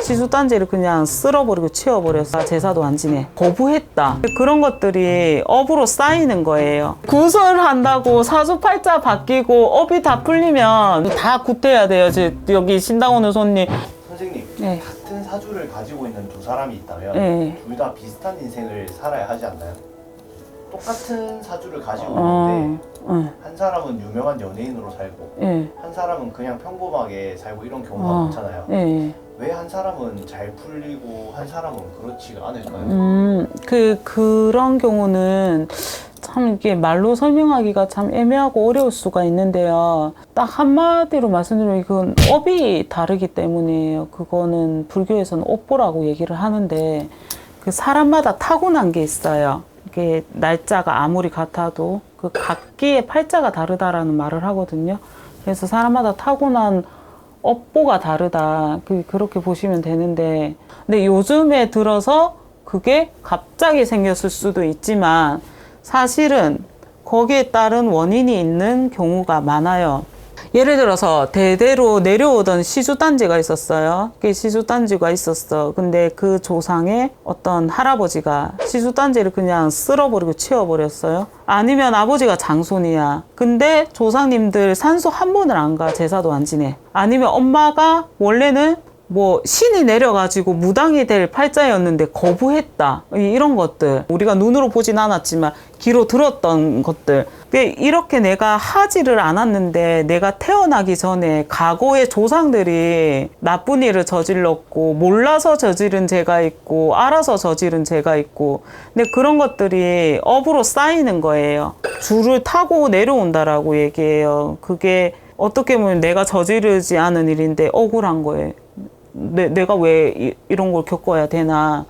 시주단지를 그냥 쓸어버리고 치워버렸어. 제사도 안 지내. 거부했다. 그런 것들이 업으로 쌓이는 거예요. 구설한다고 사주팔자 바뀌고 업이 다 풀리면 다 굿해야 돼요. 여기 신당 오는 손님. 선생님, 네. 같은 사주를 가지고 있는 두 사람이 있다면 네. 둘 다 비슷한 인생을 살아야 하지 않나요? 똑같은 사주를 가지고 있는데 한 사람은 유명한 연예인으로 살고 한 사람은 그냥 평범하게 살고 이런 경우가 많잖아요. 왜 한 사람은 잘 풀리고 한 사람은 그렇지가 않을까요? 그런 경우는 참 이게 말로 설명하기가 참 애매하고 어려울 수가 있는데요. 딱 한마디로 말씀드리면 이건 업이 다르기 때문이에요. 그거는 불교에서는 업보라고 얘기를 하는데 그 사람마다 타고난 게 있어요. 이게 날짜가 아무리 같아도 그 각기의 팔자가 다르다라는 말을 하거든요. 그래서 사람마다 타고난 업보가 다르다. 그렇게 보시면 되는데, 근데 요즘에 들어서 그게 갑자기 생겼을 수도 있지만 사실은 거기에 따른 원인이 있는 경우가 많아요. 예를 들어서 대대로 내려오던 시주단지가 있었어요. 그게 시주단지가 있었어. 근데 그 조상의 어떤 할아버지가 시주단지를 그냥 쓸어버리고 치워버렸어요. 아니면 아버지가 장손이야. 근데 조상님들 산소 한 번을 안 가. 제사도 안 지내. 아니면 엄마가 원래는 뭐 신이 내려가지고 무당이 될 팔자였는데 거부했다. 이런 것들 우리가 눈으로 보진 않았지만 귀로 들었던 것들. 이렇게 내가 하지를 않았는데 내가 태어나기 전에 과거의 조상들이 나쁜 일을 저질렀고 몰라서 저지른 죄가 있고 알아서 저지른 죄가 있고, 근데 그런 것들이 업으로 쌓이는 거예요. 줄을 타고 내려온다라고 얘기해요. 그게 어떻게 보면 내가 저지르지 않은 일인데 억울한 거예요. 내가 왜 이런 걸 겪어야 되나.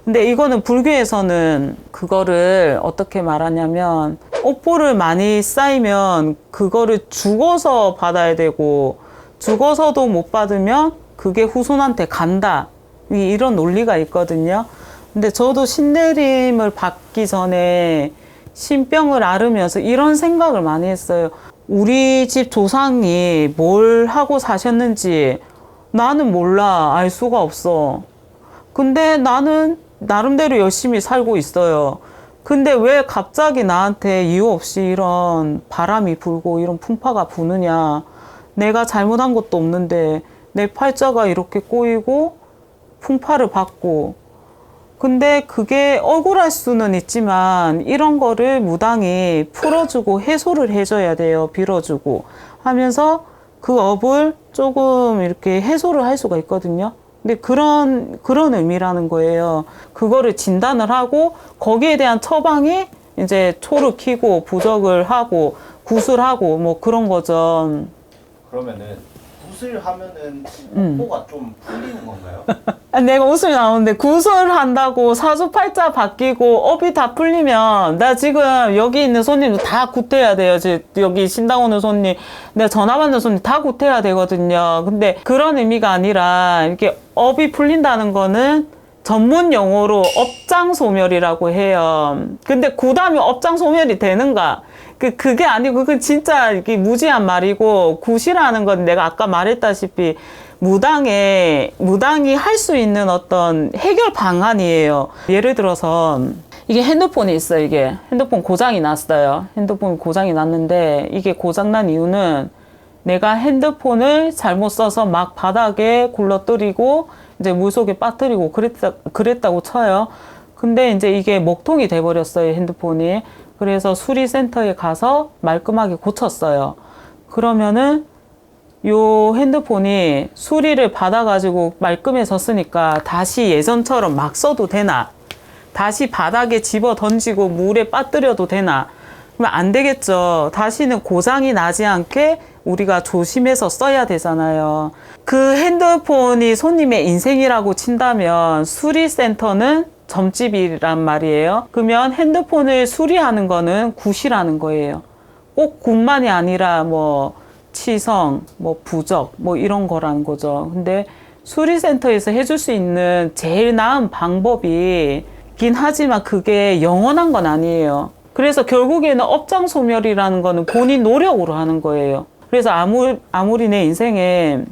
근데 이거는 불교에서는 그거를 어떻게 말하냐면 업보를 많이 쌓이면 그거를 죽어서 받아야 되고 죽어서도 못 받으면 그게 후손한테 간다. 이런 논리가 있거든요. 근데 저도 신내림을 받기 전에 신병을 앓으면서 이런 생각을 많이 했어요. 우리 집 조상이 뭘 하고 사셨는지 나는 몰라. 알 수가 없어. 근데 나는 나름대로 열심히 살고 있어요. 근데 왜 갑자기 나한테 이유 없이 이런 바람이 불고 이런 풍파가 부느냐. 내가 잘못한 것도 없는데 내 팔자가 이렇게 꼬이고 풍파를 받고. 근데 그게 억울할 수는 있지만 이런 거를 무당이 풀어주고 해소를 해줘야 돼요. 빌어주고 하면서 그 업을 조금 이렇게 해소를 할 수가 있거든요. 근데 그런 의미라는 거예요. 그거를 진단을 하고 거기에 대한 처방이 이제 초를 키고 부적을 하고 구슬하고 뭐 그런 거죠. 그러면은 구슬하면은 업보가 좀 풀리는 건가요? 내가 웃음이 나오는데 구설한다고 사주팔자 바뀌고 업이 다 풀리면 나 지금 여기 있는 손님도 다 굿해야 돼요. 여기 신당 오는 손님, 내가 전화 받는 손님 다 굿해야 되거든요. 근데 그런 의미가 아니라 이렇게 업이 풀린다는 거는 전문 용어로 업장소멸이라고 해요. 근데 굿하면 업장소멸이 되는가? 그게 아니고 그건 진짜 이게 무지한 말이고, 굿이라는 건 내가 아까 말했다시피 무당이 할 수 있는 어떤 해결 방안이에요. 예를 들어서 이게 핸드폰이 있어요. 이게 핸드폰 고장이 났어요. 핸드폰 고장이 났는데 이게 고장난 이유는 내가 핸드폰을 잘못 써서 막 바닥에 굴러뜨리고 이제 물속에 빠뜨리고 그랬다고 쳐요. 근데 이제 이게 먹통이 돼버렸어요, 핸드폰이. 그래서 수리센터에 가서 말끔하게 고쳤어요. 그러면은 요 핸드폰이 수리를 받아가지고 말끔해졌으니까 다시 예전처럼 막 써도 되나? 다시 바닥에 집어 던지고 물에 빠뜨려도 되나? 그러면 안 되겠죠. 다시는 고장이 나지 않게 우리가 조심해서 써야 되잖아요. 그 핸드폰이 손님의 인생이라고 친다면 수리센터는 점집이란 말이에요. 그러면 핸드폰을 수리하는 거는 굿이라는 거예요. 꼭 굿만이 아니라 뭐 치성, 뭐 부적, 뭐 이런 거라는 거죠. 근데 수리센터에서 해줄 수 있는 제일 나은 방법이긴 하지만 그게 영원한 건 아니에요. 그래서 결국에는 업장소멸이라는 거는 본인 노력으로 하는 거예요. 그래서 아무리 내 인생에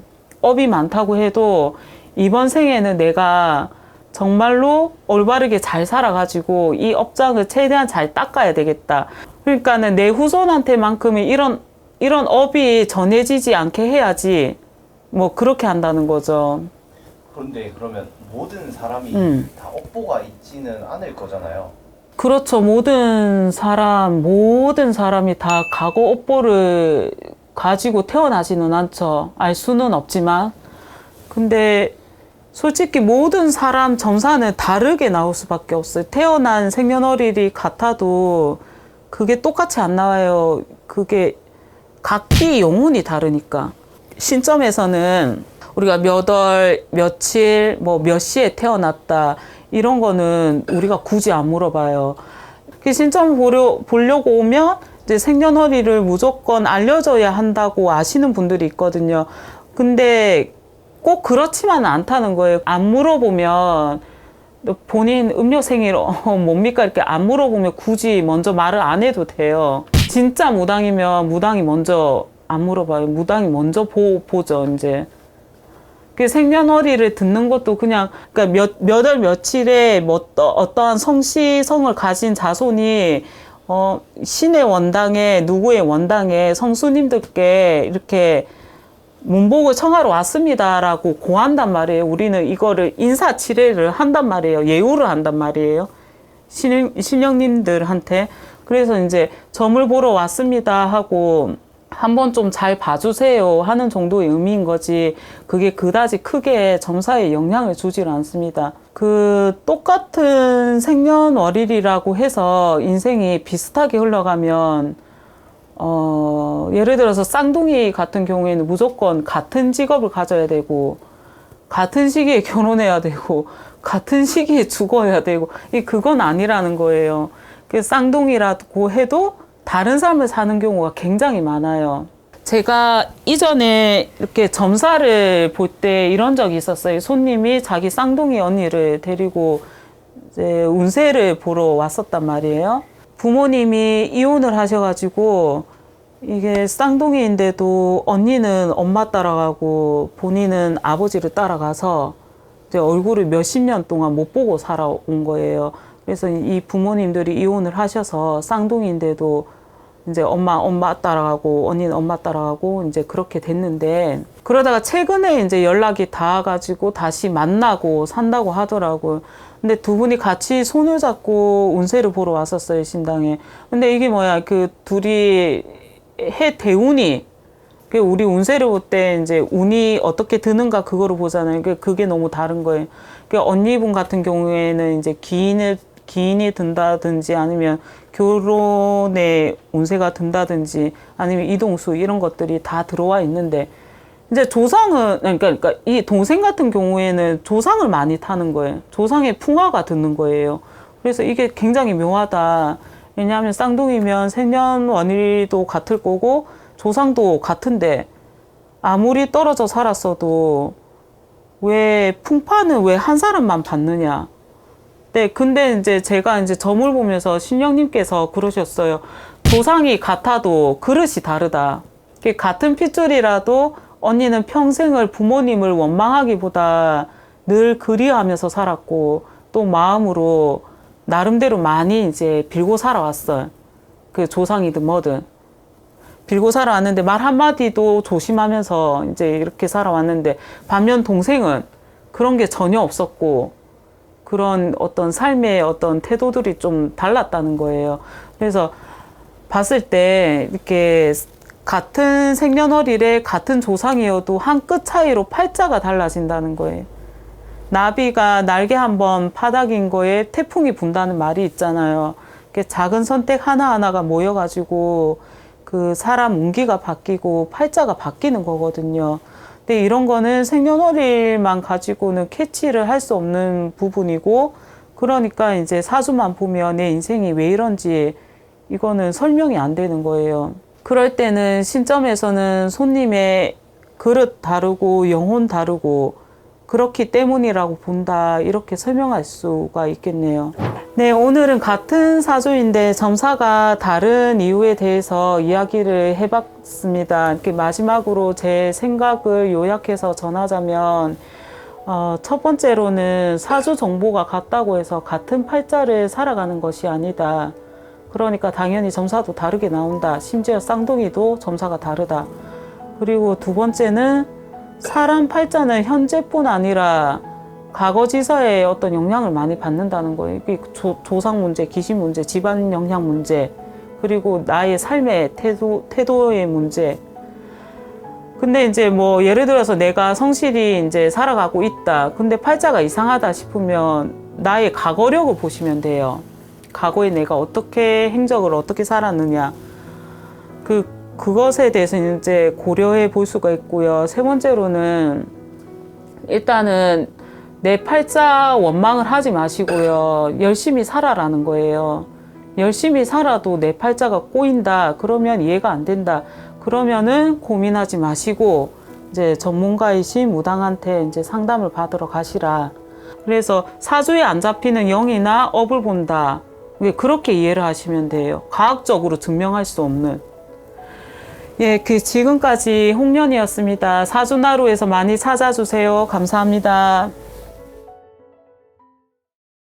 업이 많다고 해도 이번 생에는 내가 정말로 올바르게 잘 살아가지고 이 업장을 최대한 잘 닦아야 되겠다. 그러니까는 내 후손한테만큼은 이런 업이 전해지지 않게 해야지 뭐 그렇게 한다는 거죠. 그런데 그러면 모든 사람이 다 업보가 있지는 않을 거잖아요. 그렇죠. 모든 사람이 다 과거 업보를 가지고 태어나지는 않죠. 알 수는 없지만. 근데 솔직히 모든 사람 점사는 다르게 나올 수밖에 없어요. 태어난 생년월일이 같아도 그게 똑같이 안 나와요. 그게 각기 영혼이 다르니까. 신점에서는 우리가 몇 월, 며칠, 뭐 몇 시에 태어났다 이런 거는 우리가 굳이 안 물어봐요. 그 신점 보려고 오면 이제 생년월일을 무조건 알려줘야 한다고 아시는 분들이 있거든요. 근데 꼭 그렇지만은 않다는 거예요. 안 물어보면 본인 음력 생일 뭡니까 이렇게 안 물어보면 굳이 먼저 말을 안 해도 돼요. 진짜 무당이면 무당이 먼저 안 물어봐요. 무당이 먼저 보죠 이제. 그 생년월일을 듣는 것도 그냥 그러니까 몇 월 며칠에 뭐 어떠한 성씨성을 가진 자손이 신의 원당에 누구의 원당에 성수님들께 이렇게 문복을 청하러 왔습니다라고 고한단 말이에요. 우리는 이거를 인사치레를 한단 말이에요. 예우를 한단 말이에요. 신령님들한테. 그래서 이제 점을 보러 왔습니다 하고 한번 좀 잘 봐주세요 하는 정도의 의미인 거지 그게 그다지 크게 점사에 영향을 주질 않습니다. 그 똑같은 생년월일이라고 해서 인생이 비슷하게 흘러가면 예를 들어서 쌍둥이 같은 경우에는 무조건 같은 직업을 가져야 되고 같은 시기에 결혼해야 되고 같은 시기에 죽어야 되고 그건 아니라는 거예요. 그 쌍둥이라고 해도 다른 삶을 사는 경우가 굉장히 많아요. 제가 이전에 이렇게 점사를 볼 때 이런 적이 있었어요. 손님이 자기 쌍둥이 언니를 데리고 이제 운세를 보러 왔었단 말이에요. 부모님이 이혼을 하셔가지고 이게 쌍둥이인데도 언니는 엄마 따라가고 본인은 아버지를 따라가서 이제 얼굴을 몇십 년 동안 못 보고 살아온 거예요. 그래서 이 부모님들이 이혼을 하셔서 쌍둥이인데도 이제 엄마 따라가고 언니는 엄마 따라가고 이제 그렇게 됐는데 그러다가 최근에 이제 연락이 닿아가지고 다시 만나고 산다고 하더라고요. 근데 두 분이 같이 손을 잡고 운세를 보러 왔었어요, 신당에. 근데 이게 뭐야, 그 둘이 해 대운이 그 우리 운세를 볼 때 이제 운이 어떻게 드는가 그거를 보잖아요. 그게 너무 다른 거예요. 그 언니분 같은 경우에는 이제 기인이 든다든지 아니면 결혼에 운세가 든다든지 아니면 이동수 이런 것들이 다 들어와 있는데 이제 조상은 그러니까 이 동생 같은 경우에는 조상을 많이 타는 거예요. 조상의 풍화가 드는 거예요. 그래서 이게 굉장히 묘하다. 왜냐하면 쌍둥이면 생년월일도 같을 거고 조상도 같은데 아무리 떨어져 살았어도 왜 풍파는 왜 한 사람만 받느냐. 네, 근데 이제 제가 이제 점을 보면서 신령님께서 그러셨어요. 조상이 같아도 그릇이 다르다. 같은 핏줄이라도 언니는 평생을 부모님을 원망하기보다 늘 그리워하면서 살았고 또 마음으로 나름대로 많이 이제 빌고 살아왔어요. 그 조상이든 뭐든. 빌고 살아왔는데 말 한마디도 조심하면서 이제 이렇게 살아왔는데 반면 동생은 그런 게 전혀 없었고 그런 어떤 삶의 어떤 태도들이 좀 달랐다는 거예요. 그래서 봤을 때 이렇게 같은 생년월일에 같은 조상이어도 한 끗 차이로 팔자가 달라진다는 거예요. 나비가 날개 한번 파닥인 거에 태풍이 분다는 말이 있잖아요. 작은 선택 하나하나가 모여가지고 그 사람 운기가 바뀌고 팔자가 바뀌는 거거든요. 근데 이런 거는 생년월일만 가지고는 캐치를 할 수 없는 부분이고 그러니까 이제 사주만 보면 내 인생이 왜 이런지 이거는 설명이 안 되는 거예요. 그럴 때는 신점에서는 손님의 그릇 다르고 영혼 다르고 그렇기 때문이라고 본다 이렇게 설명할 수가 있겠네요. 네, 오늘은 같은 사주인데 점사가 다른 이유에 대해서 이야기를 해봤습니다. 이렇게 마지막으로 제 생각을 요약해서 전하자면 첫 번째로는 사주 정보가 같다고 해서 같은 팔자를 살아가는 것이 아니다. 그러니까 당연히 점사도 다르게 나온다. 심지어 쌍둥이도 점사가 다르다. 그리고 두 번째는 사람 팔자는 현재뿐 아니라 과거지사에 어떤 영향을 많이 받는다는 거예요. 이게 조상 문제, 귀신 문제, 집안 영향 문제, 그리고 나의 삶의 태도의 문제. 근데 이제 뭐 예를 들어서 내가 성실히 이제 살아가고 있다. 근데 팔자가 이상하다 싶으면 나의 과거력을 보시면 돼요. 과거에 내가 어떻게 행적을 어떻게 살았느냐. 그것에 대해서 이제 고려해 볼 수가 있고요. 세 번째로는 일단은 내 팔자 원망을 하지 마시고요. 열심히 살아라는 거예요. 열심히 살아도 내 팔자가 꼬인다. 그러면 이해가 안 된다. 그러면은 고민하지 마시고 이제 전문가이신 무당한테 이제 상담을 받으러 가시라. 그래서 사주에 안 잡히는 영이나 업을 본다. 그렇게 이해를 하시면 돼요. 과학적으로 증명할 수 없는. 예, 지금까지 홍련이었습니다. 사주나루에서 많이 찾아주세요. 감사합니다.